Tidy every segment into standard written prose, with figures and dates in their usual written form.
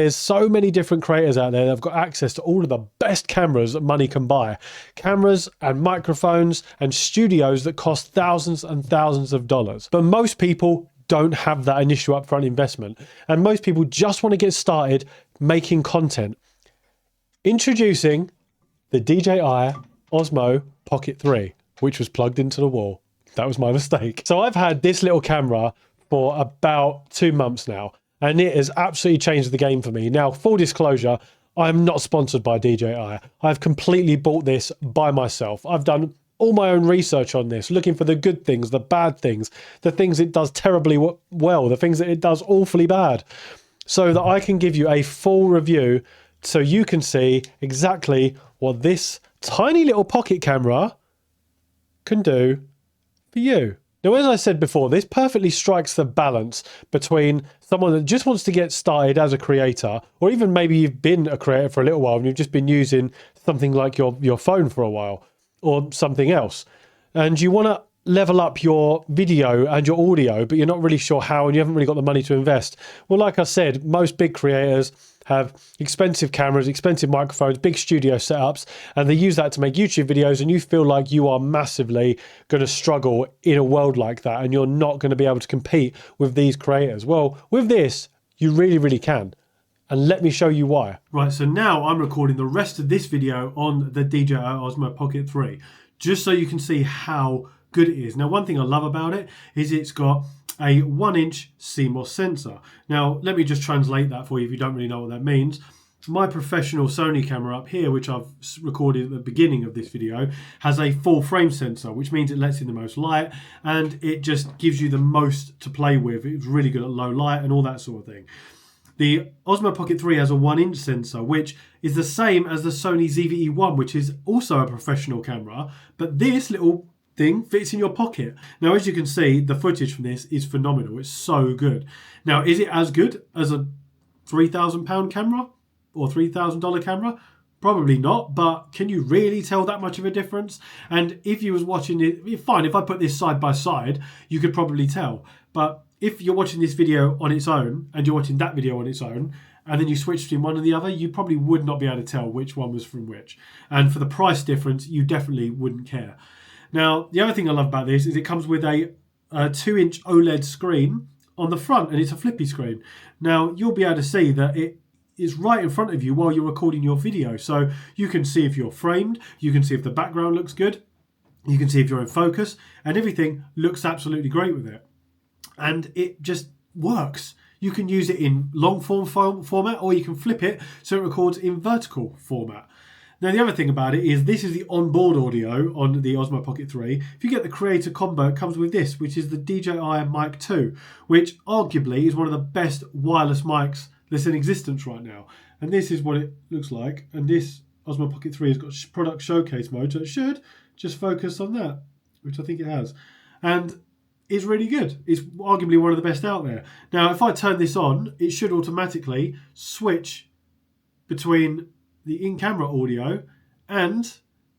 There's so many different creators out there that have got access to all of the best cameras that money can buy. Cameras and microphones and studios that cost thousands and thousands of dollars. But most people don't have that initial upfront investment. And most people just want to get started making content. Introducing the DJI Osmo Pocket 3, which was plugged into the wall. That was my mistake. So I've had this little camera for about 2 months now, and it has absolutely changed the game for me. Now, full disclosure, I'm not sponsored by DJI. I've completely bought this by myself. I've done all my own research on this, looking for the good things, the bad things, the things it does terribly well, the things that it does awfully bad, so that I can give you a full review so you can see exactly what this tiny little pocket camera can do for you. Now, as I said before, this perfectly strikes the balance between someone that just wants to get started as a creator, or even maybe you've been a creator for a little while and you've just been using something like your phone for a while or something else, and you want to level up your video and your audio, but you're not really sure how and you haven't really got the money to invest. Well, like I said, most big creators have expensive cameras, expensive microphones, big studio setups, and they use that to make YouTube videos, and you feel like you are massively going to struggle in a world like that and you're not going to be able to compete with these creators. Well, with this, you really, really can. And let me show you why. Right, so now I'm recording the rest of this video on the DJI Osmo Pocket 3, just so you can see how good it is. Now, one thing I love about it is it's got a 1-inch CMOS sensor. Now, let me just translate that for you if you don't really know what that means. My professional Sony camera up here, which I've recorded at the beginning of this video, has a full frame sensor, which means it lets in the most light and it just gives you the most to play with. It's really good at low light and all that sort of thing. The Osmo Pocket 3 has a 1-inch sensor, which is the same as the Sony ZV-E1, which is also a professional camera, but this little thing fits in your pocket. Now, as you can see, the footage from this is phenomenal. It's so good. Now, is it as good as a £3,000 camera or $3,000 camera? Probably not, but can you really tell that much of a difference? And if you was watching it, fine, if I put this side by side, you could probably tell. But if you're watching this video on its own and you're watching that video on its own, and then you switch between one and the other, you probably would not be able to tell which one was from which. And for the price difference, you definitely wouldn't care. Now, the other thing I love about this is it comes with a 2-inch OLED screen on the front, and it's a flippy screen. Now, you'll be able to see that it is right in front of you while you're recording your video. So you can see if you're framed, you can see if the background looks good, you can see if you're in focus, and everything looks absolutely great with it. And it just works. You can use it in long form format, or you can flip it so it records in vertical format. Now, the other thing about it is this is the onboard audio on the Osmo Pocket 3. If you get the Creator Combo, it comes with this, which is the DJI Mic 2, which arguably is one of the best wireless mics that's in existence right now. And this is what it looks like. And this Osmo Pocket 3 has got product showcase mode, so it should just focus on that, which I think it has. And it's really good. It's arguably one of the best out there. Now, if I turn this on, it should automatically switch between the in-camera audio and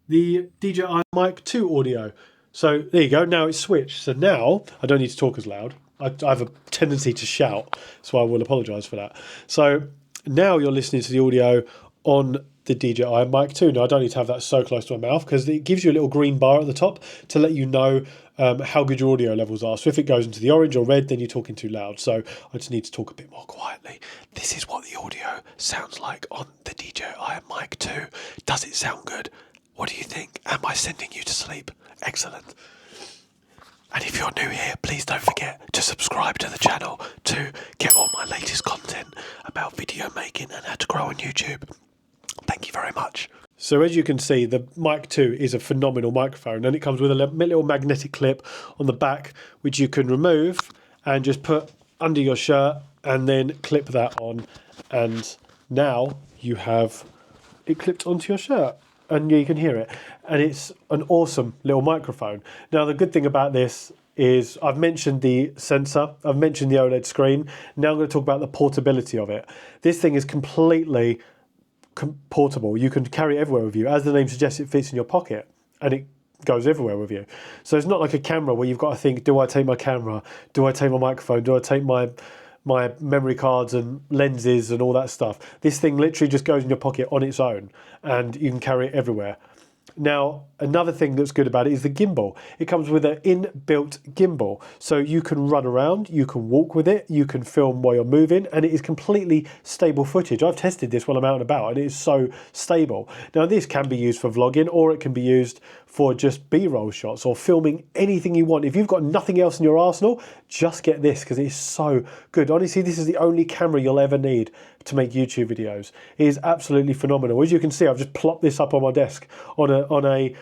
the DJI Mic 2 audio. So there you go. Now it's switched. So now I don't need to talk as loud. I have a tendency to shout, so I will apologise for that. So now you're listening to the audio on the DJI Mic 2. Now I don't need to have that so close to my mouth because it gives you a little green bar at the top to let you know how good your audio levels are. So if it goes into the orange or red, then you're talking too loud. So I just need to talk a bit more quietly. This is what the audio sounds like on the DJI Mic 2. Does it sound good? What do you think? Am I sending you to sleep? Excellent. And if you're new here, please don't forget to subscribe to the channel to get all my latest content about video making and how to grow on YouTube. Thank you very much. So as you can see, the Mic 2 is a phenomenal microphone, and it comes with a little magnetic clip on the back, which you can remove and just put under your shirt and then clip that on. And now you have it clipped onto your shirt and you can hear it. And it's an awesome little microphone. Now, the good thing about this is I've mentioned the sensor, I've mentioned the OLED screen. Now I'm going to talk about the portability of it. This thing is completely portable. You can carry it everywhere with you. As the name suggests, it fits in your pocket and it goes everywhere with you. So it's not like a camera where you've got to think, do I take my camera? Do I take my microphone? Do I take my my memory cards and lenses and all that stuff. This thing literally just goes in your pocket on its own, and you can carry it everywhere. Now, another thing that's good about it is the gimbal. It comes with an inbuilt gimbal, so you can run around, you can walk with it, you can film while you're moving, and it is completely stable footage. I've tested this while I'm out and about, and it is so stable. Now, this can be used for vlogging, or it can be used for just B-roll shots or filming anything you want. If you've got nothing else in your arsenal, just get this, because it's so good. Honestly, this is the only camera you'll ever need to make YouTube videos. It is absolutely phenomenal. As you can see, I've just plopped this up on my desk on a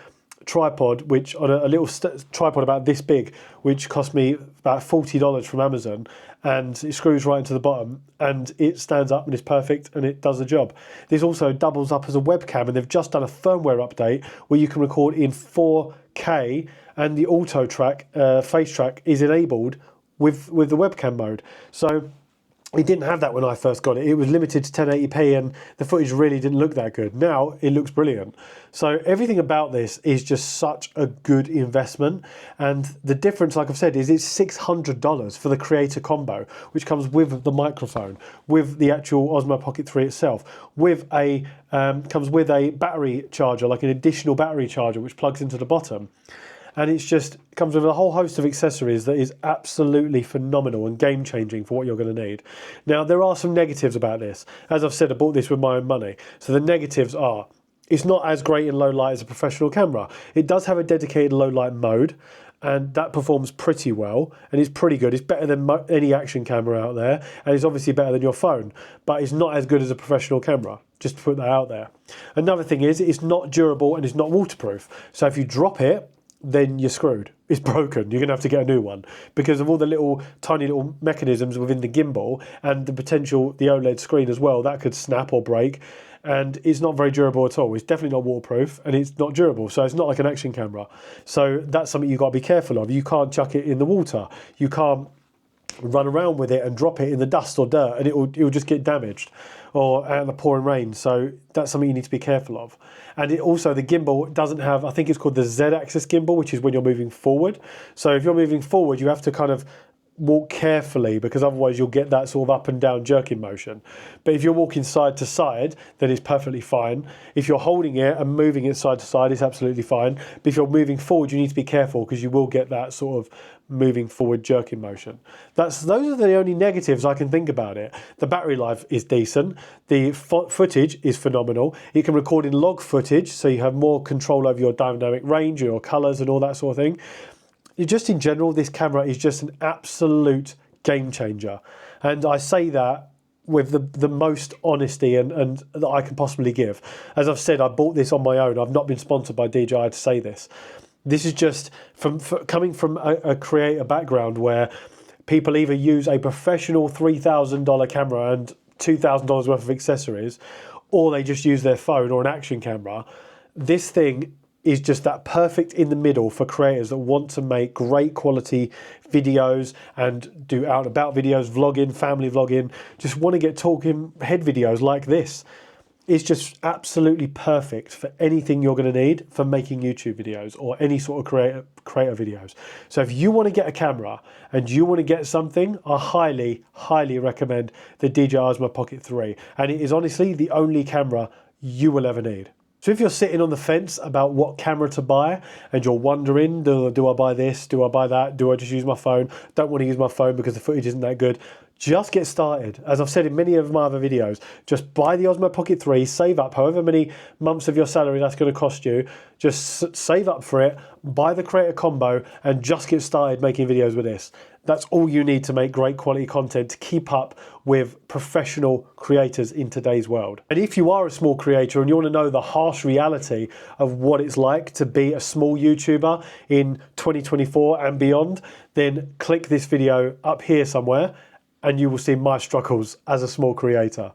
tripod, which on a little tripod about this big, which cost me about $40 from Amazon, and it screws right into the bottom, and it stands up and is perfect, and it does the job. This also doubles up as a webcam, and they've just done a firmware update where you can record in 4K, and the auto track, face track, is enabled with the webcam mode. So it didn't have that when I first got it. It was limited to 1080p, and the footage really didn't look that good. Now it looks brilliant. So everything about this is just such a good investment. And the difference, like I've said, is it's $600 for the Creator Combo, which comes with the microphone, with the actual Osmo Pocket 3 itself, with comes with a battery charger, like an additional battery charger, which plugs into the bottom. And it's just comes with a whole host of accessories that is absolutely phenomenal and game-changing for what you're going to need. Now, there are some negatives about this. As I've said, I bought this with my own money. So the negatives are, it's not as great in low light as a professional camera. It does have a dedicated low light mode, and that performs pretty well, and it's pretty good. It's better than any action camera out there, and it's obviously better than your phone, but it's not as good as a professional camera, just to put that out there. Another thing is, it's not durable and it's not waterproof. So if you drop it, then you're screwed. It's broken. You're going to have to get a new one because of all the little tiny little mechanisms within the gimbal and the potential, the OLED screen as well, that could snap or break, and it's not very durable at all. It's definitely not waterproof, and it's not durable, so it's not like an action camera. So that's something you've got to be careful of. You can't chuck it in the water. You can't run around with it and drop it in the dust or dirt, and it'll just get damaged, or out in the pouring rain. So that's something you need to be careful of. And it also, the gimbal doesn't have, I think it's called the Z-axis gimbal, which is when you're moving forward. So if you're moving forward, you have to kind of walk carefully, because otherwise you'll get that sort of up and down jerking motion. But if you're walking side to side, then it's perfectly fine. If you're holding it and moving it side to side, it's absolutely fine. But if you're moving forward, you need to be careful, because you will get that sort of moving forward jerking motion. Those are the only negatives I can think about it. The battery life is decent. The footage is phenomenal. You can record in log footage, so you have more control over your dynamic range, your colors and all that sort of thing. Just in general, this camera is just an absolute game changer. And I say that with the most honesty and that I can possibly give. As I've said, I bought this on my own. I've not been sponsored by DJI to say this. This is just coming from a creator background where people either use a professional $3,000 camera and $2,000 worth of accessories, or they just use their phone or an action camera. This thing is just that perfect in the middle for creators that want to make great quality videos and do out and about videos, vlogging, family vlogging, just want to get talking head videos like this. It's just absolutely perfect for anything you're going to need for making YouTube videos or any sort of creator videos. So if you want to get a camera and you want to get something, I highly, highly recommend the DJI Osmo Pocket 3. And it is honestly the only camera you will ever need. So if you're sitting on the fence about what camera to buy and you're wondering, do I buy this, do I buy that, do I just use my phone, don't want to use my phone because the footage isn't that good, just get started. As I've said in many of my other videos, just buy the Osmo Pocket 3, save up however many months of your salary that's going to cost you, just save up for it, buy the Creator Combo and just get started making videos with this. That's all you need to make great quality content to keep up with professional creators in today's world. And if you are a small creator and you want to know the harsh reality of what it's like to be a small YouTuber in 2024 and beyond, then click this video up here somewhere and you will see my struggles as a small creator.